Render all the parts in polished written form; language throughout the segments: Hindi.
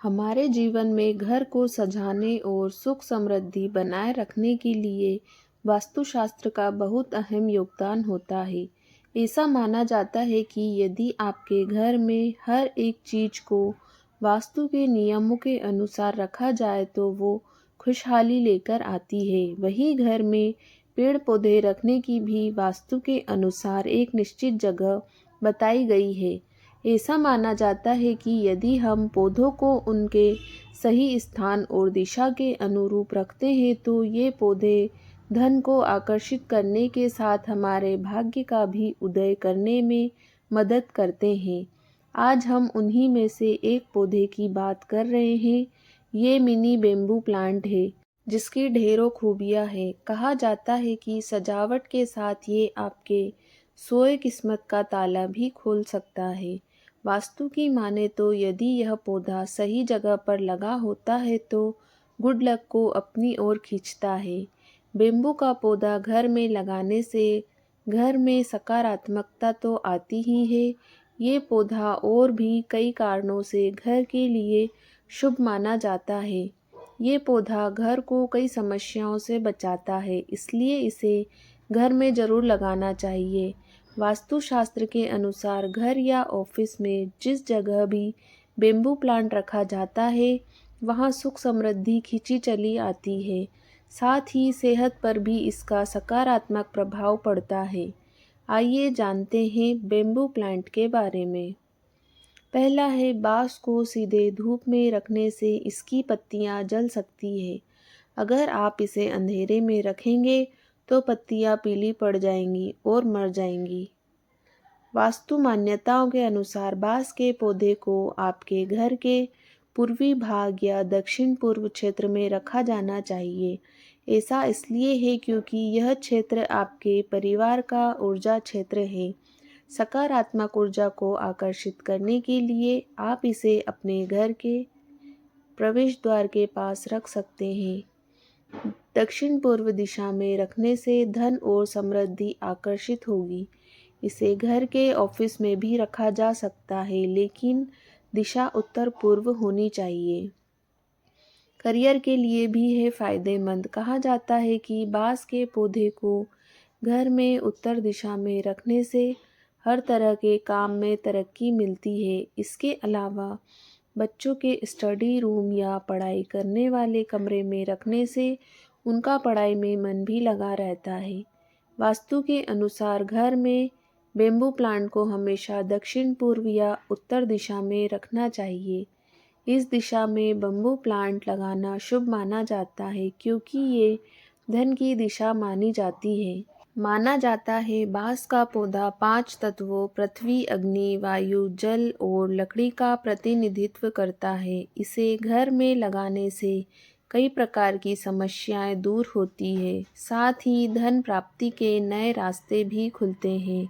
हमारे जीवन में घर को सजाने और सुख समृद्धि बनाए रखने के लिए वास्तुशास्त्र का बहुत अहम योगदान होता है। ऐसा माना जाता है कि यदि आपके घर में हर एक चीज को वास्तु के नियमों के अनुसार रखा जाए तो वो खुशहाली लेकर आती है। वही घर में पेड़ पौधे रखने की भी वास्तु के अनुसार एक निश्चित जगह बताई गई है। ऐसा माना जाता है कि यदि हम पौधों को उनके सही स्थान और दिशा के अनुरूप रखते हैं तो ये पौधे धन को आकर्षित करने के साथ हमारे भाग्य का भी उदय करने में मदद करते हैं। आज हम उन्हीं में से एक पौधे की बात कर रहे हैं। ये मिनी बेम्बू प्लांट है जिसकी ढेरों खूबियां हैं। कहा जाता है कि सजावट के साथ ये आपके सोए किस्मत का ताला भी खोल सकता है। वास्तु की माने तो यदि यह पौधा सही जगह पर लगा होता है तो गुड लक को अपनी ओर खींचता है। बेम्बू का पौधा घर में लगाने से घर में सकारात्मकता तो आती ही है। ये पौधा और भी कई कारणों से घर के लिए शुभ माना जाता है। ये पौधा घर को कई समस्याओं से बचाता है, इसलिए इसे घर में ज़रूर लगाना चाहिए। वास्तुशास्त्र के अनुसार घर या ऑफिस में जिस जगह भी बेम्बू प्लांट रखा जाता है वहाँ सुख समृद्धि खींची चली आती है। साथ ही सेहत पर भी इसका सकारात्मक प्रभाव पड़ता है। आइए जानते हैं बेम्बू प्लांट के बारे में। पहला है, बांस को सीधे धूप में रखने से इसकी पत्तियां जल सकती है। अगर आप इसे अंधेरे में रखेंगे तो पत्तियां पीली पड़ जाएंगी और मर जाएंगी। वास्तु मान्यताओं के अनुसार बांस के पौधे को आपके घर के पूर्वी भाग या दक्षिण पूर्व क्षेत्र में रखा जाना चाहिए। ऐसा इसलिए है क्योंकि यह क्षेत्र आपके परिवार का ऊर्जा क्षेत्र है। सकारात्मक ऊर्जा को आकर्षित करने के लिए आप इसे अपने घर के प्रवेश द्वार के पास रख सकते हैं। दक्षिण पूर्व दिशा में रखने से धन और समृद्धि आकर्षित होगी। इसे घर के ऑफिस में भी रखा जा सकता है, लेकिन दिशा उत्तर पूर्व होनी चाहिए। करियर के लिए भी है फायदेमंद। कहा जाता है कि बांस के पौधे को घर में उत्तर दिशा में रखने से हर तरह के काम में तरक्की मिलती है। इसके अलावा बच्चों के स्टडी रूम या पढ़ाई करने वाले कमरे में रखने से उनका पढ़ाई में मन भी लगा रहता है। वास्तु के अनुसार घर में बेम्बू प्लांट को हमेशा दक्षिण पूर्व या उत्तर दिशा में रखना चाहिए। इस दिशा में बम्बू प्लांट लगाना शुभ माना जाता है क्योंकि ये धन की दिशा मानी जाती है। माना जाता है बांस का पौधा 5 तत्वों पृथ्वी, अग्नि, वायु, जल और लकड़ी का प्रतिनिधित्व करता है। इसे घर में लगाने से कई प्रकार की समस्याएं दूर होती है, साथ ही धन प्राप्ति के नए रास्ते भी खुलते हैं।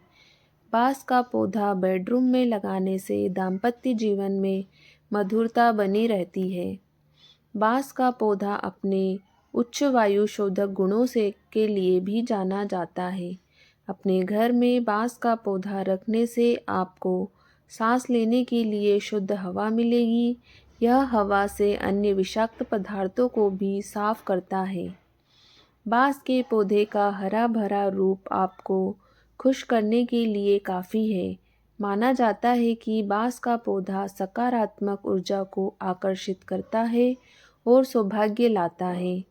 बांस का पौधा बेडरूम में लगाने से दाम्पत्य जीवन में मधुरता बनी रहती है। बांस का पौधा अपने उच्च वायु शोधक गुणों से के लिए भी जाना जाता है। अपने घर में बांस का पौधा रखने से आपको सांस लेने के लिए शुद्ध हवा मिलेगी। यह हवा से अन्य विषाक्त पदार्थों को भी साफ करता है। बांस के पौधे का हरा भरा रूप आपको खुश करने के लिए काफ़ी है। माना जाता है कि बांस का पौधा सकारात्मक ऊर्जा को आकर्षित करता है और सौभाग्य लाता है।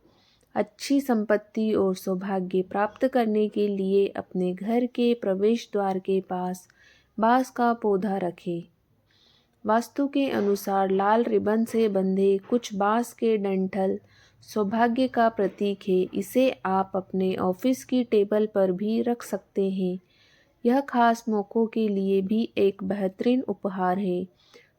अच्छी संपत्ति और सौभाग्य प्राप्त करने के लिए अपने घर के प्रवेश द्वार के पास बांस का पौधा रखें। वास्तु के अनुसार लाल रिबन से बंधे कुछ बांस के डंठल सौभाग्य का प्रतीक है। इसे आप अपने ऑफिस की टेबल पर भी रख सकते हैं। यह खास मौक़ों के लिए भी एक बेहतरीन उपहार है।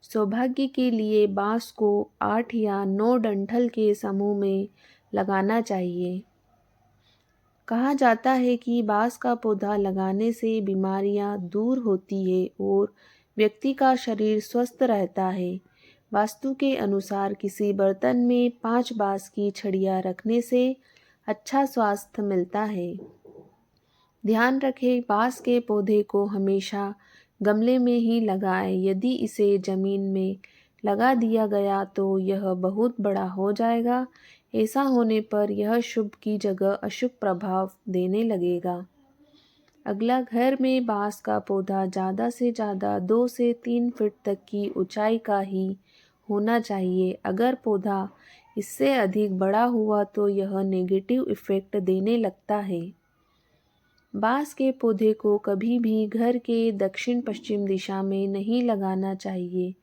सौभाग्य के लिए बांस को 8 या 9 डंठल के समूह में लगाना चाहिए। कहा जाता है कि बांस का पौधा लगाने से बीमारियां दूर होती है और व्यक्ति का शरीर स्वस्थ रहता है। वास्तु के अनुसार किसी बर्तन में 5 बांस की छड़ियाँ रखने से अच्छा स्वास्थ्य मिलता है। ध्यान रखें, बांस के पौधे को हमेशा गमले में ही लगाएं। यदि इसे ज़मीन में लगा दिया गया तो यह बहुत बड़ा हो जाएगा। ऐसा होने पर यह शुभ की जगह अशुभ प्रभाव देने लगेगा। अगला, घर में बांस का पौधा ज़्यादा से ज़्यादा 2 से 3 फीट तक की ऊंचाई का ही होना चाहिए। अगर पौधा इससे अधिक बड़ा हुआ तो यह नेगेटिव इफ़ेक्ट देने लगता है। बांस के पौधे को कभी भी घर के दक्षिण पश्चिम दिशा में नहीं लगाना चाहिए।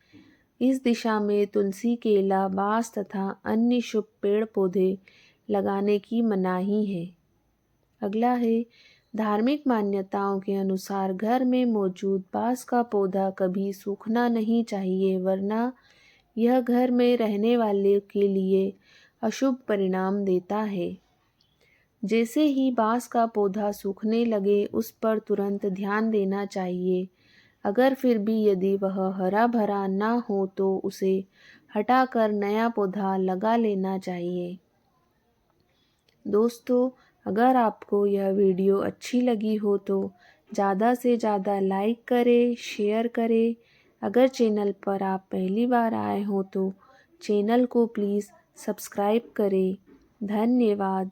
इस दिशा में तुलसी, केला, बांस तथा अन्य शुभ पेड़ पौधे लगाने की मनाही है। अगला है, धार्मिक मान्यताओं के अनुसार घर में मौजूद बांस का पौधा कभी सूखना नहीं चाहिए, वरना यह घर में रहने वाले के लिए अशुभ परिणाम देता है। जैसे ही बांस का पौधा सूखने लगे उस पर तुरंत ध्यान देना चाहिए। अगर फिर भी यदि वह हरा भरा ना हो तो उसे हटाकर नया पौधा लगा लेना चाहिए। दोस्तों, अगर आपको यह वीडियो अच्छी लगी हो तो ज़्यादा से ज़्यादा लाइक करें, शेयर करें। अगर चैनल पर आप पहली बार आए हो तो चैनल को प्लीज़ सब्सक्राइब करें। धन्यवाद।